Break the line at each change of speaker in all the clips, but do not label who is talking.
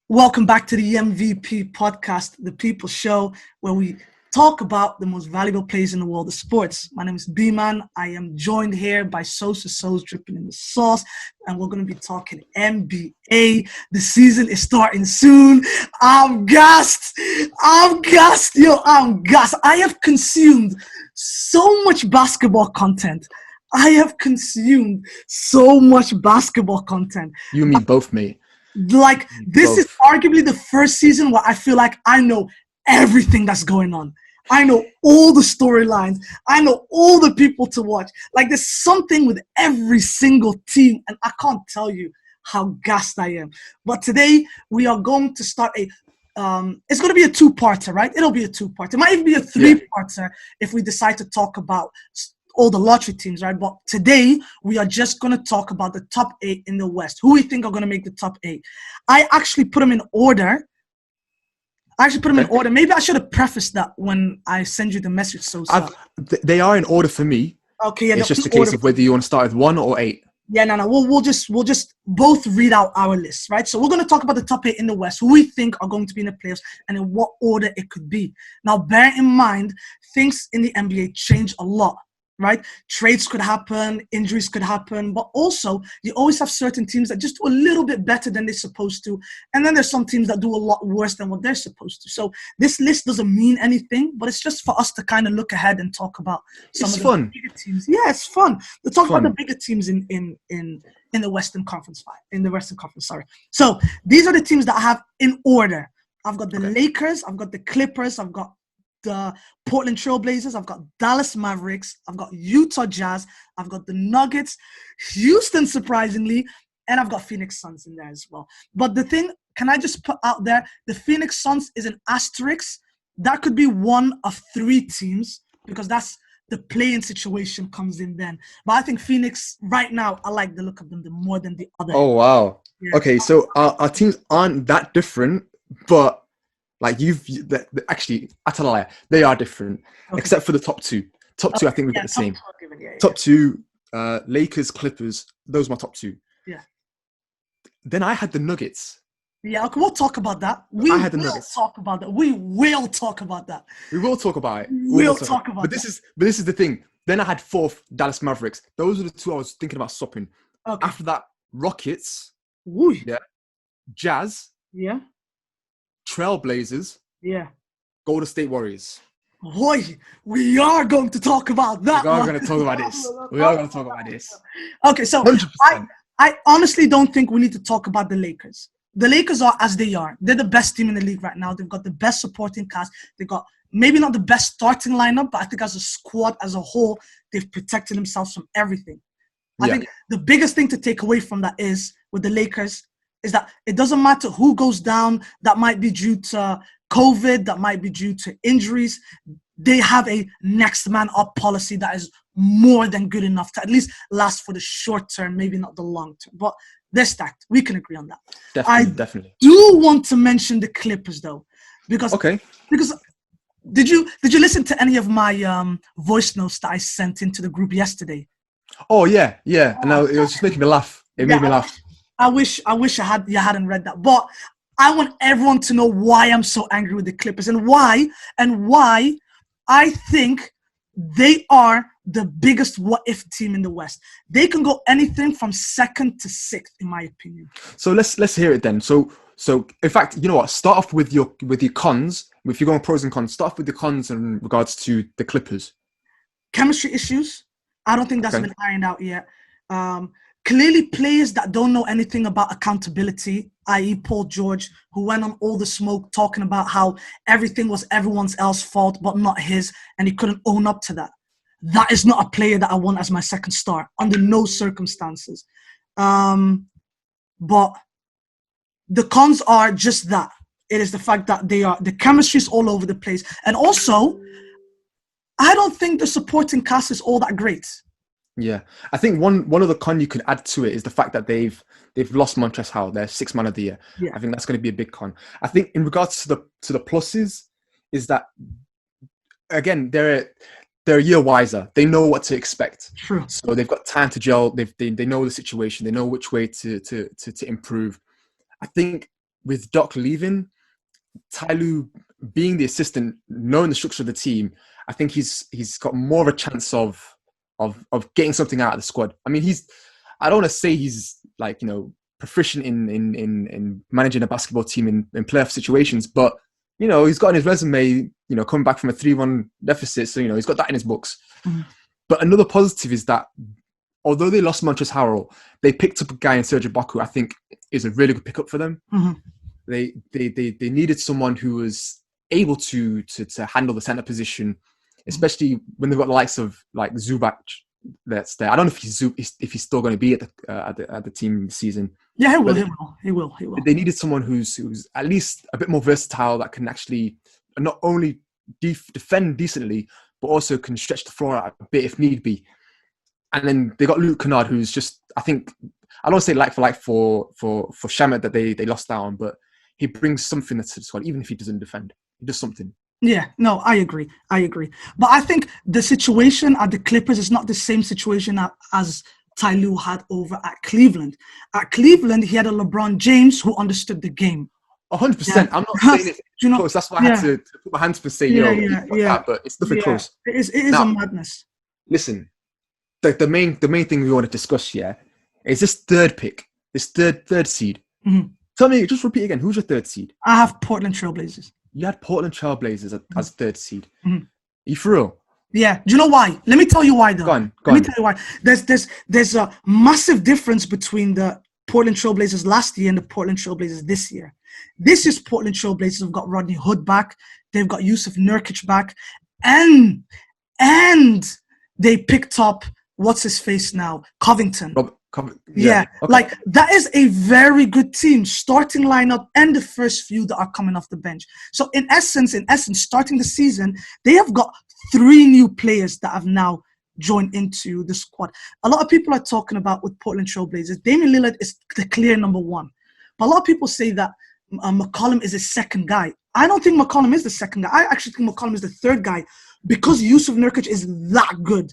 Welcome back to the MVP podcast, the People Show, where we talk about the most valuable players in the world of sports. My name is B-Man. I am joined here by Sosa Souls dripping in the sauce, and we're going to be talking NBA. The season is starting soon. I'm gassed. I'm gassed. I have consumed so much basketball content.
You and me both, mate.
Like, this is
Both.
arguably the first season where I feel like I know everything that's going on. I know all the storylines. I know all the people to watch. Like, there's something with every single team, and I can't tell you how gassed I am. But today, we are going to start it's going to be a two-parter, right? It'll be a two-parter. It might even be a three-parter if we decide to talk about all the lottery teams, right? But today, we are just going to talk about the top 8 in the West. Who we think are going to make the top 8. I actually put them in order. Maybe I should have prefaced that when I send you the message.
They are in order for me.
Okay, yeah.
It's just a case of whether you want to start with 1 or 8.
Yeah, no. We'll just both read out our list, right? So we're going to talk about the top 8 in the West, who we think are going to be in the playoffs, and in what order it could be. Now, bear in mind, things in the NBA change a lot. Right? Trades could happen, injuries could happen, but also you always have certain teams that just do a little bit better than they're supposed to. And then there's some teams that do a lot worse than what they're supposed to. So this list doesn't mean anything, but it's just for us to kind of look ahead and talk about some of the bigger teams. Yeah, it's fun to talk about the bigger teams in the Western Conference, sorry. So these are the teams that I have in order. I've got the Lakers, I've got the Clippers, I've got the Portland Trailblazers, I've got Dallas Mavericks, I've got Utah Jazz, I've got the Nuggets, Houston surprisingly, and I've got Phoenix Suns in there as well. But the thing, can I just put out there, the Phoenix Suns is an asterisk. That could be one of 3 teams because that's the play-in situation comes in then. But I think Phoenix, right now, I like the look of them more than the other.
Oh, wow. Yeah. Okay, so our teams aren't that different, but like actually, I tell a lie, they are different, except for the top 2. Top 2, I think we've got the same. Top 2, Lakers, Clippers, those are my top 2.
Yeah.
Then I had the Nuggets.
Yeah, okay, we'll talk about that. We will talk about that.
We will talk about it. But this is the thing. Then I had 4th, Dallas Mavericks. Those are the 2 I was thinking about swapping. Okay. After that, Rockets.
Ooh.
Yeah. Jazz.
Yeah.
Trailblazers, Golden State Warriors.
Boy, we are going to talk about that.
We are going to talk about this.
Okay, so I honestly don't think we need to talk about the Lakers. The Lakers are as they are. They're the best team in the league right now. They've got the best supporting cast. They've got maybe not the best starting lineup, but I think as a squad as a whole, they've protected themselves from everything. I think the biggest thing to take away from that is with the Lakers is that it doesn't matter who goes down. That might be due to COVID, that might be due to injuries. They have a next man up policy that is more than good enough to at least last for the short term, maybe not the long term. But they're stacked. We can agree on that.
Definitely.
I do want to mention the Clippers though, because did you listen to any of my voice notes that I sent into the group yesterday?
Oh yeah, and it was just making me laugh. It made me laugh.
I wish you hadn't read that, but I want everyone to know why I'm so angry with the Clippers and why I think they are the biggest what-if team in the West. They can go anything from 2nd to 6th, in my opinion.
So let's hear it then. So in fact, you know what? Start off with your cons. If you're going pros and cons, start off with the cons in regards to the Clippers.
Chemistry issues. I don't think that's been ironed out yet. Clearly, players that don't know anything about accountability, i.e. Paul George, who went on all the smoke talking about how everything was everyone else's fault but not his, and he couldn't own up to that. That is not a player that I want as my second star, under no circumstances. But the cons are just that. It is the fact that the chemistry is all over the place. And also, I don't think the supporting cast is all that great.
Yeah, I think one of the con you could add to it is the fact that they've lost Montrezl Harrell, their 6th man of the year. Yeah. I think that's going to be a big con. I think in regards to the pluses is that again they're a year wiser. They know what to expect.
True.
So they've got time to gel. They know the situation. They know which way to improve. I think with Doc leaving, Ty Lue being the assistant, knowing the structure of the team, I think he's got more of a chance of getting something out of the squad. I mean, I don't want to say he's like, proficient in managing a basketball team in playoff situations, but he's got on his resume, coming back from a 3-1 deficit, so he's got that in his books.
Mm-hmm.
But another positive is that although they lost Montrezl Harrell, they picked up a guy in Serge Ibaka, I think is a really good pickup for them.
Mm-hmm.
They needed someone who was able to handle the center position, especially when they've got the likes of like Zubac that's there. I don't know if he's still going to be at the team this season.
Yeah, he will.
They needed someone who's at least a bit more versatile, that can actually not only defend decently, but also can stretch the floor out a bit if need be. And then they got Luke Kennard, who's just, I think, I don't want to say like for Shamet that they lost out on, but he brings something to the squad, even if he doesn't defend. He does something. Yeah,
no, I agree. But I think the situation at the Clippers is not the same situation as Ty Lue had over at Cleveland. At Cleveland, he had a LeBron James who understood the game.
100%. Yeah. I'm not saying it's close. That's why I had to put my hands up and say, that, but it's nothing close.
It is now, a madness.
Listen, the main thing we want to discuss here is this third pick, this third seed.
Mm-hmm.
Tell me, just repeat again, who's your third seed?
I have Portland Trailblazers.
You had Portland Trailblazers as third seed.
Mm-hmm.
Are you for real?
Yeah. Do you know why? Let me tell you why, though.
Go on.
Let me tell you why. There's a massive difference between the Portland Trailblazers last year and the Portland Trailblazers this year. This is Portland Trailblazers have got Rodney Hood back. They've got Yusuf Nurkic back. And they picked up, what's his face now? Covington. Yeah, okay. Like that is a very good team, starting lineup and the first few that are coming off the bench. So in essence, starting the season, they have got 3 new players that have now joined into the squad. A lot of people are talking about with Portland Trailblazers, Damian Lillard is the clear number 1. But a lot of people say that McCollum is a second guy. I don't think McCollum is the second guy. I actually think McCollum is the third guy because Yusuf Nurkic is that good.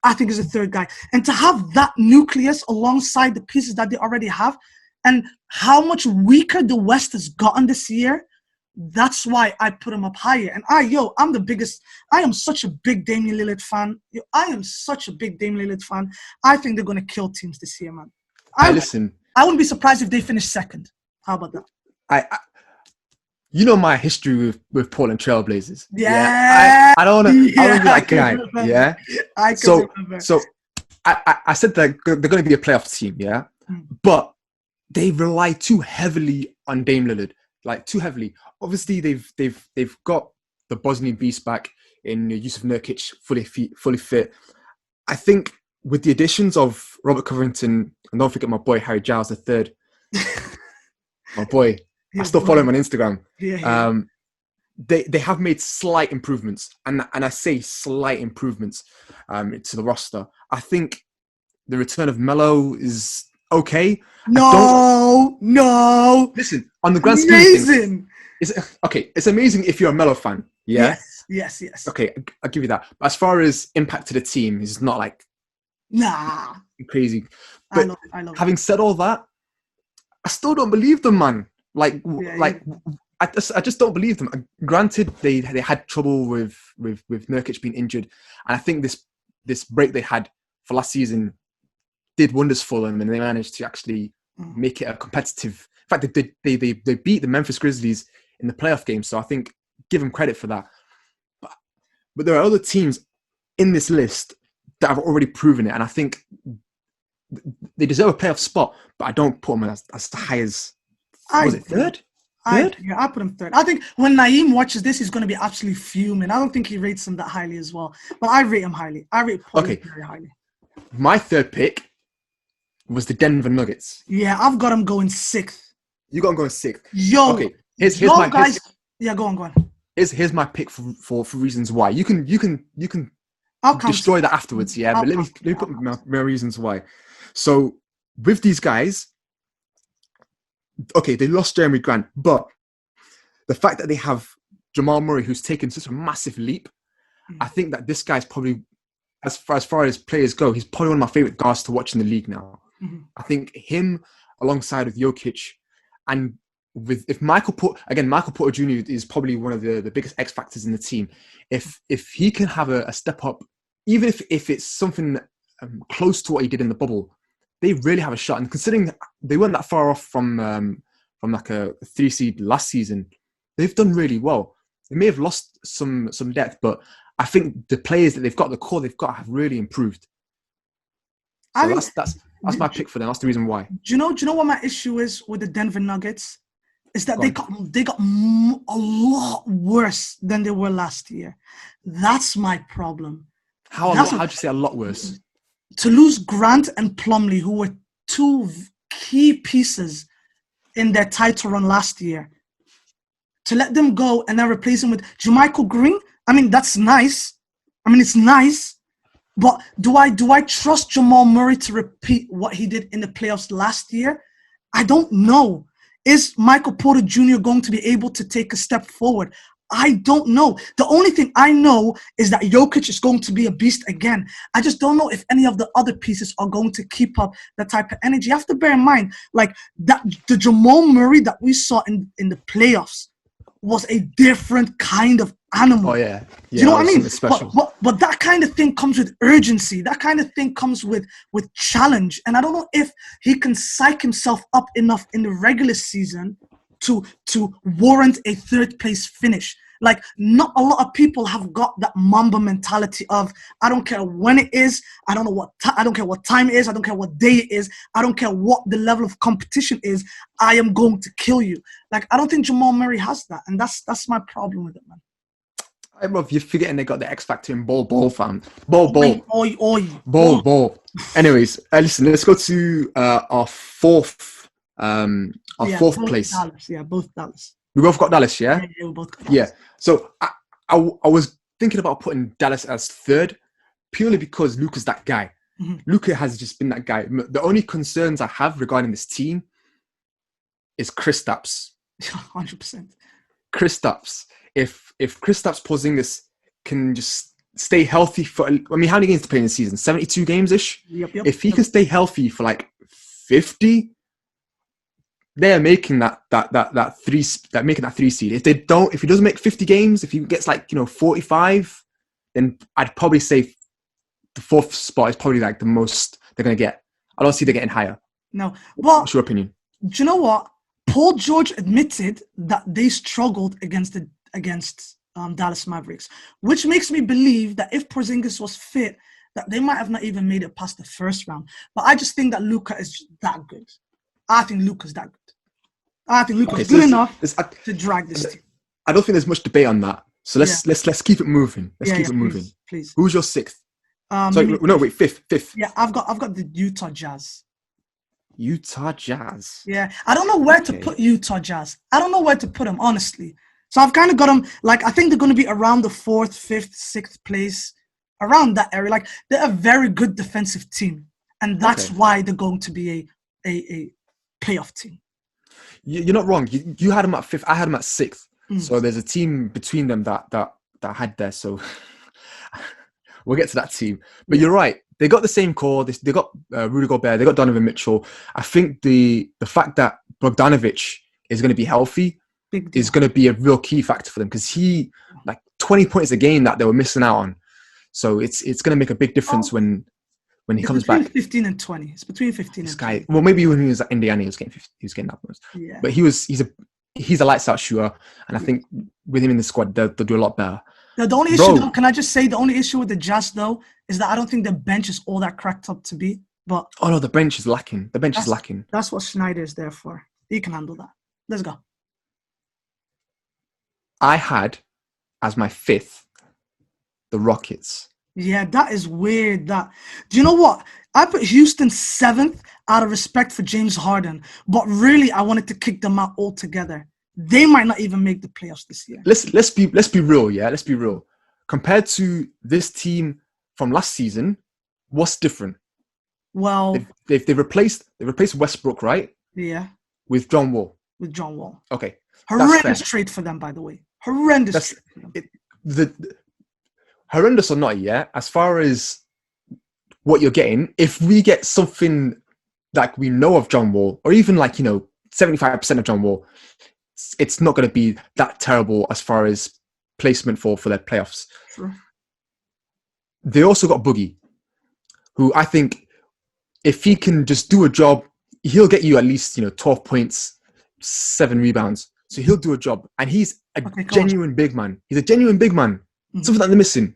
I think is the third guy. And to have that nucleus alongside the pieces that they already have and how much weaker the West has gotten this year, that's why I put him up higher. And I am such a big Damian Lillard fan. I think they're going to kill teams this year, man. I wouldn't be surprised if they finish second. How about that?
You know my history with Portland Trailblazers.
Yeah.
I don't want to be that guy. Yeah. I said that they're going to be a playoff team. Yeah. But they rely too heavily on Dame Lillard, like too heavily. Obviously, they've got the Bosnian beast back in Yusuf Nurkic, fully fit. I think with the additions of Robert Covington, and don't forget my boy Harry Giles III. My boy. I still follow him on Instagram.
Yeah.
They have made slight improvements, and I say slight improvements to the roster. I think the return of Melo is okay.
No.
Listen, on the grand scheme of things, it's amazing if you're a Melo fan. Yeah.
Yes.
Okay, I'll give you that. But as far as impact to the team, it's not like crazy. But
I know.
Having said all that, I still don't believe them, man. I just don't believe them. Granted, they had trouble with Nurkic being injured, and I think this break they had for last season did wonders for them, and they managed to actually make it a competitive. In fact, they beat the Memphis Grizzlies in the playoff game, so I think give them credit for that. But there are other teams in this list that have already proven it, and I think they deserve a playoff spot, but I don't put them as high as. Was it third?
I put him third. I think when Naeem watches this, he's going to be absolutely fuming. I don't think he rates him that highly as well. But I rate him highly. I rate Portland very highly.
My third pick was the Denver Nuggets.
Yeah, I've got him going 6th.
You got him going 6th.
Yo.
Okay. Here's my
guys. Yeah, go on.
Here's my pick for reasons why. You can destroy that afterwards. Yeah, but let me put my reasons why. So with these guys. Okay, they lost Jeremy Grant, but the fact that they have Jamal Murray, who's taken such a massive leap, I think that this guy's probably, as far as players go, he's probably one of my favorite guards to watch in the league now.
Mm-hmm.
I think him alongside with Jokic, and if Michael Porter Jr. is probably one of the biggest X factors in the team. If he can have a step up, even if it's something close to what he did in the bubble, they really have a shot. And considering they weren't that far off from like a 3 seed last season, they've done really well. They may have lost some depth, but I think the players that they've got, the core they've got, have really improved. So that's my pick for them. That's the reason why.
Do you know what my issue is with the Denver Nuggets? Is that they got a lot worse than they were last year. That's my problem.
How'd you say a lot worse?
To lose Grant and Plumlee, who were two key pieces in their title run last year, to let them go and then replace them with JaMychal Green. I mean, that's nice. I mean, it's nice. But do I trust Jamal Murray to repeat what he did in the playoffs last year? I don't know. Is Michael Porter Jr. going to be able to take a step forward? I don't know. The only thing I know is that Jokic is going to be a beast again. I just don't know if any of the other pieces are going to keep up that type of energy. You have to bear in mind, like, that the Jamal Murray that we saw in the playoffs was a different kind of animal.
Oh yeah,
you know what I mean?
Special.
But that kind of thing comes with urgency. That kind of thing comes with challenge. And I don't know if he can psych himself up enough in the regular season to warrant a third place finish. Like, not a lot of people have got that Mamba mentality of, I don't care when it is, I don't care what time it is, I don't care what day it is, I don't care what the level of competition is, I am going to kill you. Like, I don't think Jamal Murray has that, and that's my problem with it, man.
Hey, bro, you're forgetting they got the X Factor in ball, fam. Ball. Anyways, listen, let's go to our fourth place.
Dallas. Yeah, both Dallas.
We both got Dallas, yeah?
Yeah, we both got Dallas.
Yeah. So I was thinking about putting Dallas as third, purely because Luka's that guy.
Mm-hmm.
Luka has just been that guy. The only concerns I have regarding this team is Kristaps.
100%.
Kristaps. If Kristaps Porzingis can just stay healthy for, I mean, how many games to play in the season? 72 games-ish?
Yep.
If he can stay healthy for like 50, they're making that 3 seed. If he doesn't make 50 games, if he gets 45, then I'd probably say the fourth spot is probably like the most they're gonna get. I don't see they're getting higher.
No. Well,
what's your opinion?
Do you know what? Paul George admitted that they struggled against Dallas Mavericks, which makes me believe that if Porzingis was fit, that they might have not even made it past the first round. But I just think that Luka is that good. I think Luka's that good. I think Luka's good enough to drag this team.
I don't think there's much debate on that. So let's keep it moving. Let's keep it moving.
Please.
Who's your sixth? Fifth.
Yeah, I've got the Utah Jazz.
Utah Jazz.
Yeah, I don't know where to put Utah Jazz. I don't know where to put them, honestly. So I've kind of got them, like, I think they're going to be around the 4th, 5th, 6th place, around that area. Like, they're a very good defensive team, and that's why they're going to be a playoff team.
You're not wrong. You had them at 5th. I had them at 6th. So there's a team between them that had there. So we'll get to that team. But you're right. They got the same core. They got Rudy Gobert. They got Donovan Mitchell. I think the fact that Bogdanovic is going to be healthy is going to be a real key factor for them, because he, 20 points a game that they were missing out on. So it's going to make a big difference when he comes back.
15 and 20. It's between 15 and 20.
Well, maybe when he was at Indiana, he was getting that most.
Yeah.
But he's a lights out shooter, and I think with him in the squad, they'll do a lot better.
The only issue, though, can I just say, the only issue with the Jazz, though, is that I don't think the bench is all that cracked up to be. But
the bench is lacking. Is lacking.
That's what Schneider is there for. He can handle that. Let's go.
I had as my 5th the Rockets.
Yeah, that is weird. Do you know what? I put Houston 7th out of respect for James Harden, but really I wanted to kick them out altogether. They might not even make the playoffs this year.
Let's be real, yeah. Let's be real. Compared to this team from last season, what's different?
Well,
they've replaced Westbrook, right?
Yeah.
With John Wall.
Okay. Horrendous trade for them, by the way. Horrendous.
Horrendous or not, yeah. As far as what you're getting, if we get something like we know of John Wall, or even 75% of John Wall, it's not going to be that terrible as far as placement for their playoffs.
Sure.
They also got Boogie, who I think if he can just do a job, he'll get you at least 12 points, 7 rebounds. So he'll do a job, and he's a genuine big man. He's a genuine big man. Something that they're missing.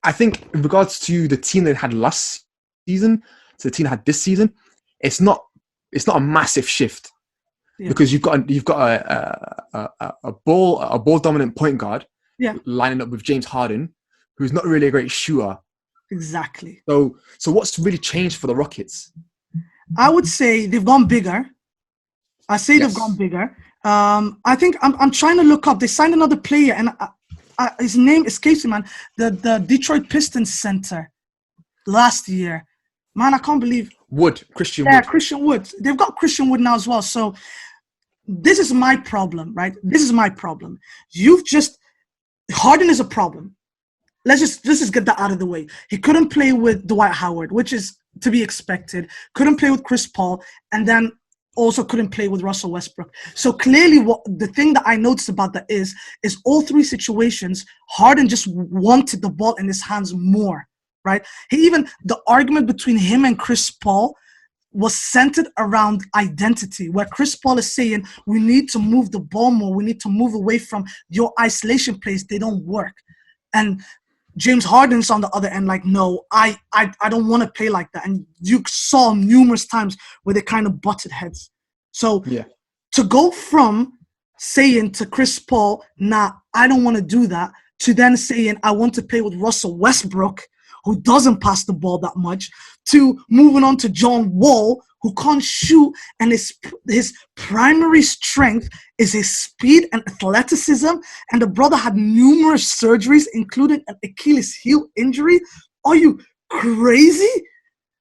I think in regards to the team they had last season to the team they had this season, it's not a massive shift because you've got a ball dominant point guard lining up with James Harden, who's not really a great shooter.
Exactly.
So what's really changed for the Rockets?
I would say they've gone bigger. They've gone bigger. I think I'm trying to look up. They signed another player, and his name escapes me, man. The Detroit Pistons center last year. Man, I can't believe
Christian Wood.
Christian Wood. They've got Christian Wood now as well. So this is my problem, right? This is my problem. Harden is a problem. Let's just get that out of the way. He couldn't play with Dwight Howard, which is to be expected. Couldn't play with Chris Paul, and then also couldn't play with Russell Westbrook. So clearly the thing that I noticed about that is all three situations, Harden just wanted the ball in his hands more, right? The argument between him and Chris Paul was centered around identity, where Chris Paul is saying, we need to move the ball more. We need to move away from your isolation plays. They don't work. And James Harden's on the other end, like, no, I don't want to play like that. And you saw numerous times where they kind of butted heads. So to go from saying to Chris Paul, nah, I don't want to do that, to then saying, I want to play with Russell Westbrook, who doesn't pass the ball that much, to moving on to John Wall, who can't shoot, and his primary strength is his speed and athleticism, and the brother had numerous surgeries, including an Achilles heel injury. Are you crazy?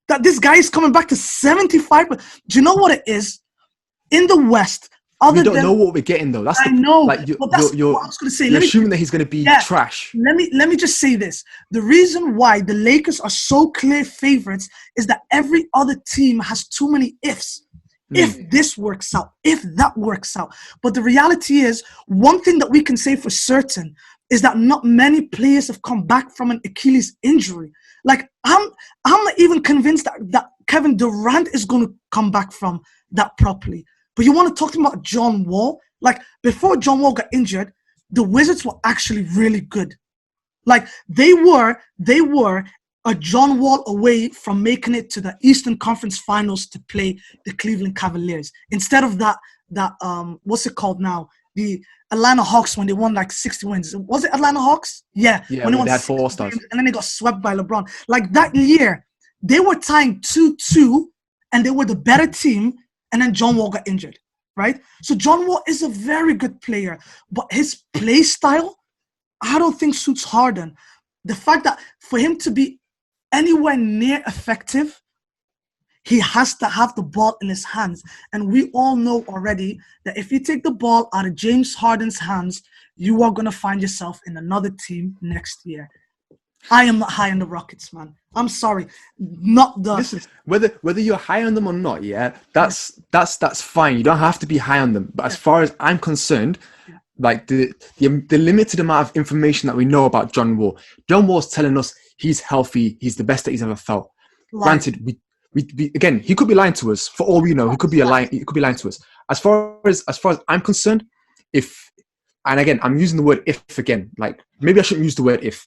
That this guy is coming back to 75? Do you know what it is? In the West,
we don't know what we're getting though.
I know.
Like
what I was going to say.
You're assuming that he's going to be trash.
Let me just say this: the reason why the Lakers are so clear favorites is that every other team has too many ifs. If this works out, if that works out. But the reality is, one thing that we can say for certain is that not many players have come back from an Achilles injury. Like I'm not even convinced that Kevin Durant is going to come back from that properly. But you want to talk about John Wall? Like, before John Wall got injured, the Wizards were actually really good. Like, they were a John Wall away from making it to the Eastern Conference Finals to play the Cleveland Cavaliers. Instead of that what's it called now? The Atlanta Hawks, when they won like 60 wins. Was it Atlanta Hawks? Yeah.
When they had 4 stars.
And then they got swept by LeBron. Like, that year, they were tying 2-2, and they were the better team. And then John Wall got injured, right? So John Wall is a very good player, but his play style, I don't think suits Harden. The fact that for him to be anywhere near effective, he has to have the ball in his hands. And we all know already that if you take the ball out of James Harden's hands, you are going to find yourself in another team next year. I am not high on the Rockets, man. I'm sorry.
Listen, whether you're high on them or not, that's fine. You don't have to be high on them. But as far as I'm concerned, like the limited amount of information that we know about John Wall's telling us he's healthy, he's the best that he's ever felt. Granted, we again, he could be lying to us. For all we know, he could be lying to us. As far as I'm concerned, and again, I'm using the word if again. Like, maybe I shouldn't use the word if.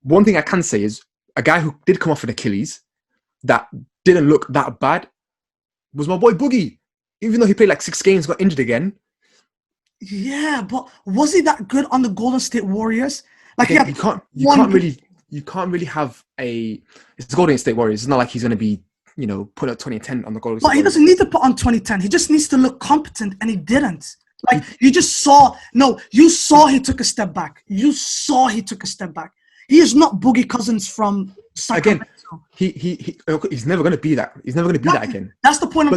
One thing I can say is a guy who did come off an Achilles that didn't look that bad was my boy Boogie. Even though he played like 6 games, got injured again.
Yeah, but was he that good on the Golden State Warriors? Like,
again, you can't really have it's the Golden State Warriors. It's not like he's going to be, put up 2010 on the Golden State Warriors.
But he doesn't need to put on 2010. He just needs to look competent, and he didn't. Like, you saw he took a step back. He is not Boogie Cousins from Sacramento.
Again, he's never going to be that. He's never going to be that again.
That's the point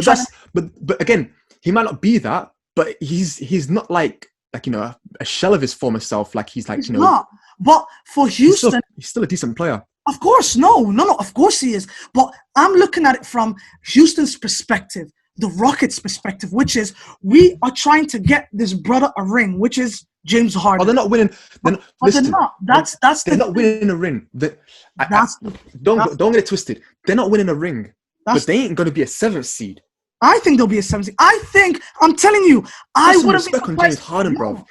But again, he might not be that, but he's not like a shell of his former self. Like he's
not. But for Houston,
he's still a decent player.
Of course, no. Of course he is. But I'm looking at it from Houston's perspective. the Rockets' perspective, which is we are trying to get this brother a ring, which is James Harden.
Oh, they're not winning.
But they're not.
They're not winning a ring. Don't get it twisted. They're not winning a ring, but they ain't going to be a 7th seed.
I think they'll be a 7th seed. I'm telling you, I would have been
respect on James Harden, bro.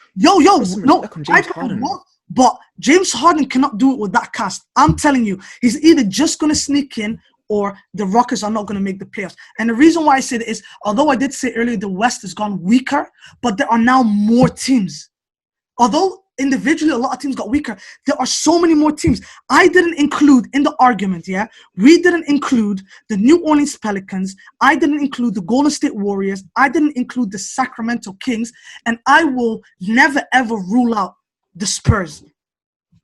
But James Harden cannot do it with that cast. I'm telling you, he's either just going to sneak in or the Rockets are not going to make the playoffs. And the reason why I say that is, although I did say earlier the West has gone weaker, but there are now more teams. Although individually a lot of teams got weaker, there are so many more teams. I didn't include in the argument, we didn't include the New Orleans Pelicans. I didn't include the Golden State Warriors. I didn't include the Sacramento Kings. And I will never, ever rule out the Spurs.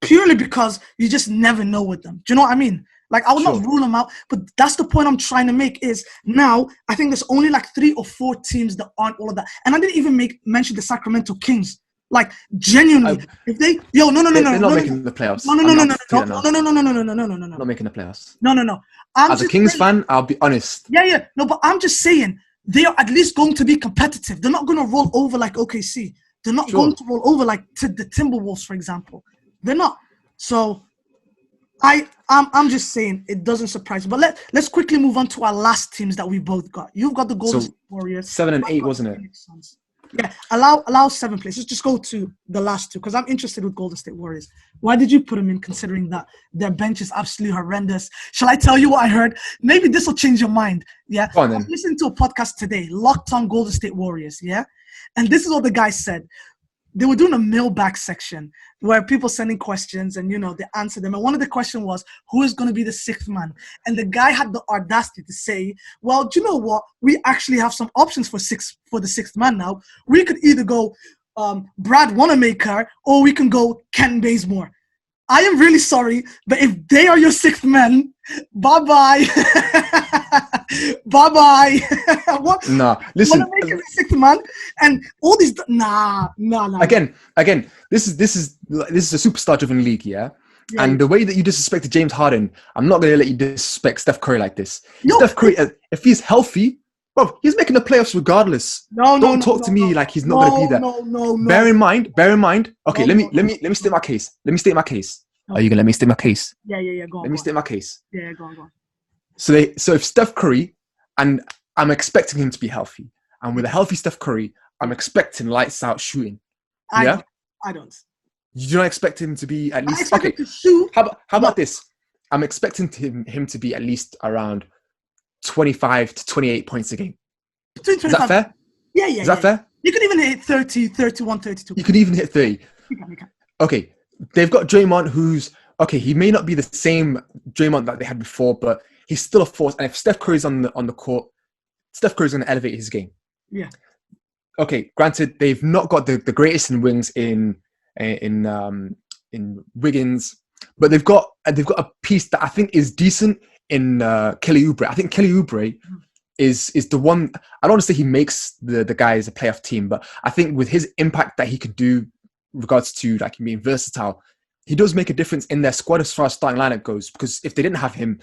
Purely because you just never know with them. Do you know what I mean? Like, I will not rule them out, but that's the point I'm trying to make is now I think there's only like 3 or 4 teams that aren't all of that. And I didn't even mention the Sacramento Kings. Like, genuinely, if they they're
not making the playoffs.
No,
not making the playoffs.
No.
As a Kings fan, I'll be honest.
Yeah. No, but I'm just saying they are at least going to be competitive. They're not going to roll over like OKC. They're not going to roll over like the Timberwolves, for example. They're not. So I'm just saying it doesn't surprise me. But let's quickly move on to our last teams that we both got. You've got the Golden State Warriors.
7 and 8, wasn't it?
Yeah, allow 7 places. Just go to the last 2 because I'm interested with Golden State Warriors. Why did you put them in, considering that their bench is absolutely horrendous? Shall I tell you what I heard? Maybe this will change your mind. Yeah,
go on then.
I listened to a podcast today, Locked on Golden State Warriors. Yeah, and this is what the guy said. They were doing a mailbag section where people sending questions and, they answer them. And one of the questions was, who is going to be the 6th man? And the guy had the audacity to say, well, do you know what? We actually have some options for the 6th man now. We could either go Brad Wanamaker or we can go Ken Bazemore. I am really sorry, but if they are your 6th man, bye-bye. Bye-bye. What?
Nah, listen.
Want to make it the 6th man? And all these... Nah.
Again, this is a superstar-driven league, yeah? And the way that you disrespected James Harden, I'm not going to let you disrespect Steph Curry like this. Steph Curry, if he's healthy, bro, he's making the playoffs regardless. Don't talk to me like he's not going to be there.
No.
Bear in mind. Okay, let me state my case. Are you going to let me state my case?
Yeah. Go on.
Let me state my case.
Yeah, go on.
So if Steph Curry, and I'm expecting him to be healthy, and with a healthy Steph Curry, I'm expecting lights out shooting.
I don't.
You do not expect him to be at least
okay? To shoot,
how about this? I'm expecting him to be at least around 25 to 28 points a game. Is that fair?
Yeah.
Is that fair?
You could even hit 30, 31, 32.
You could even hit 30.
You can.
Okay, they've got Draymond, who's he may not be the same Draymond that they had before, but he's still a force. And if Steph Curry's on the court, Steph Curry's going to elevate his game.
Yeah.
Okay, granted, they've not got the greatest in wings in Wiggins, but they've got a piece that I think is decent in Kelly Oubre. I think Kelly Oubre is the one. I don't want to say he makes the guys a playoff team, but I think with his impact that he could do, in regards to like being versatile, he does make a difference in their squad as far as starting lineup goes. Because if they didn't have him,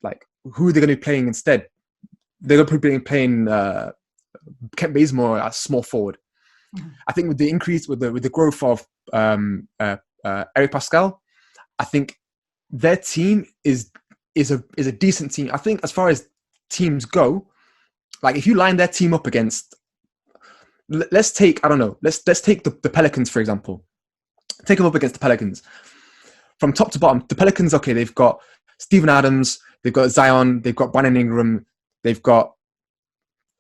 like, who are they going to be playing instead? They're going to be playing Kent Bazemore as small forward. Mm-hmm. I think with the increase, with the growth of Eric Pascal, I think their team is a decent team. I think as far as teams go, like if you line their team up against, let's take the Pelicans, for example. Take them up against the Pelicans. From top to bottom, the Pelicans, okay, they've got Steven Adams, they've got Zion, they've got Brandon Ingram, they've got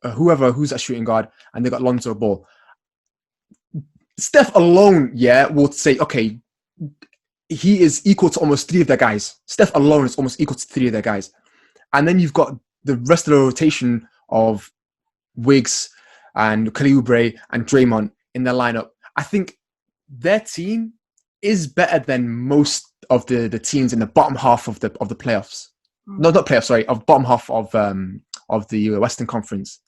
who's at shooting guard, and they've got Lonzo Ball. Steph alone, will say, okay, he is equal to almost 3 of their guys. Steph alone is almost equal to 3 of their guys. And then you've got the rest of the rotation of Wiggs and Kelly Oubre and Draymond in their lineup. I think their team is better than most of the teams in the bottom half of the playoffs. No, not playoffs, sorry, of bottom half of the Western Conference.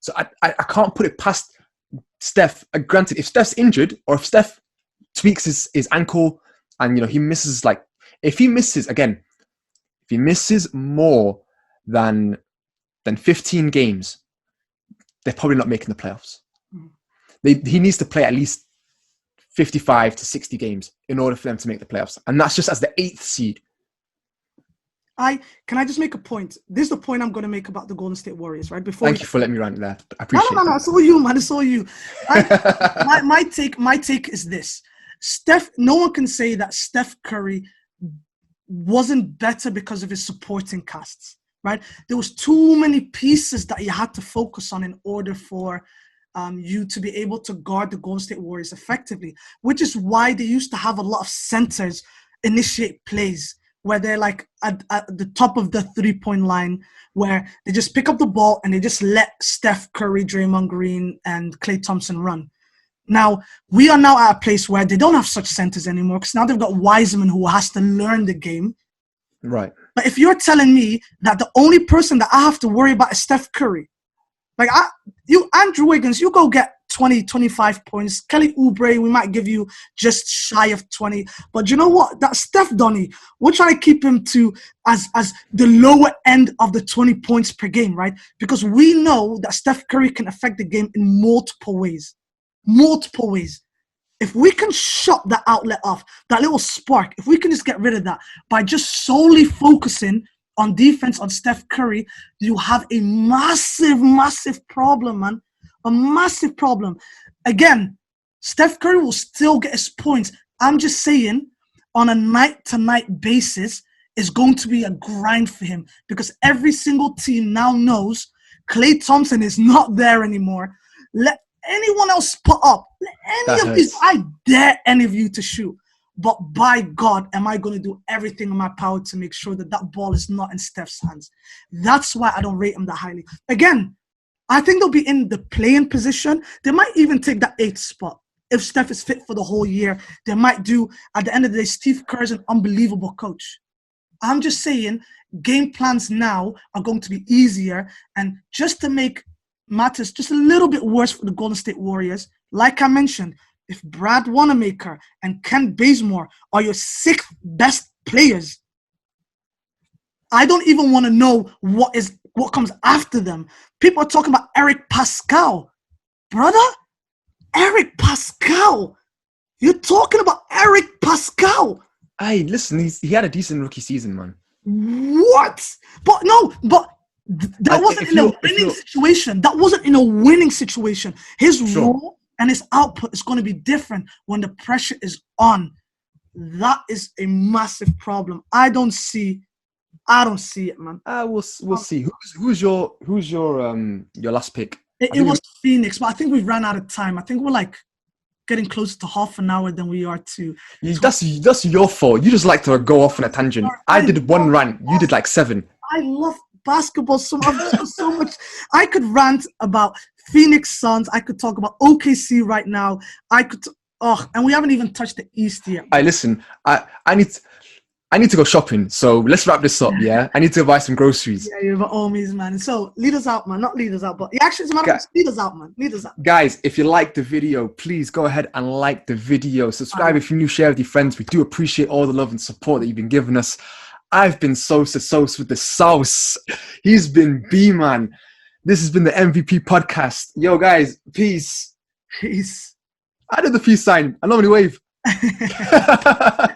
So I can't put it past Steph. Granted, if Steph's injured or if Steph tweaks his ankle and he misses, like, if he misses more than 15 games, they're probably not making the playoffs.
Mm.
He needs to play at least 55 to 60 games in order for them to make the playoffs. And that's just as the 8th seed.
Can I just make a point? This is the point I'm going to make about the Golden State Warriors, right?
Thank you for letting me rant there. I appreciate it.
No. It's all you, man. It's all you. My take is this. No one can say that Steph Curry wasn't better because of his supporting casts, right? There was too many pieces that you had to focus on in order for you to be able to guard the Golden State Warriors effectively, which is why they used to have a lot of centers initiate plays where they're like at the top of the three-point line, where they just pick up the ball and they just let Steph Curry, Draymond Green, and Klay Thompson run. Now, we are now at a place where they don't have such centers anymore because now they've got Wiseman who has to learn the game.
Right.
But if you're telling me that the only person that I have to worry about is Steph Curry, like Andrew Wiggins, you go get 20, 25 points. Kelly Oubre, we might give you just shy of 20. But you know what? That Steph Donny, we'll try to keep him to as the lower end of the 20 points per game, right? Because we know that Steph Curry can affect the game in multiple ways. Multiple ways. If we can shut that outlet off, that little spark, if we can just get rid of that by just solely focusing on defense on Steph Curry, you have a massive, massive problem, man. A massive problem. Again, Steph Curry will still get his points. I'm just saying, on a night-to-night basis, it's going to be a grind for him because every single team now knows Klay Thompson is not there anymore. Let anyone else put up. I dare any of you to shoot. But by God, am I going to do everything in my power to make sure that that ball is not in Steph's hands. That's why I don't rate him that highly. Again, I think they'll be in the play-in position. They might even take that 8th spot. If Steph is fit for the whole year, they might do. At the end of the day, Steve Kerr is an unbelievable coach. I'm just saying, game plans now are going to be easier. And just to make matters just a little bit worse for the Golden State Warriors, like I mentioned, if Brad Wanamaker and Ken Bazemore are your 6th best players, I don't even want to know what comes after them. People are talking about Eric Pascal. Brother, Eric Pascal. You're talking about Eric Pascal.
Hey, listen, he had a decent rookie season, man.
What? That wasn't in a winning situation. That wasn't in a winning situation. His role and his output is going to be different when the pressure is on. That is a massive problem. I don't see it, man.
We'll see. Who's your last pick?
It was Phoenix, but I think we've run out of time. I think we're like getting closer to half an hour than we are to.
That's your fault. You just like to go off on a tangent. I did one rant. You did like 7.
I love basketball so much. I could rant about Phoenix Suns. I could talk about OKC right now. And we haven't even touched the East yet.
Listen, I need to go shopping, so let's wrap this up, yeah? I need to buy some groceries.
Yeah, you're by all means, man. So, lead us out, man. Not lead us out, but actually, it's a matter of lead us out, man. Lead us out.
Guys, if you like the video, please go ahead and like the video. Subscribe if you're new, share with your friends. We do appreciate all the love and support that you've been giving us. I've been Sosa with the sauce. He's been B-Man. This has been the MVP podcast. Yo, guys, peace.
Peace.
I did the peace sign. I normally wave.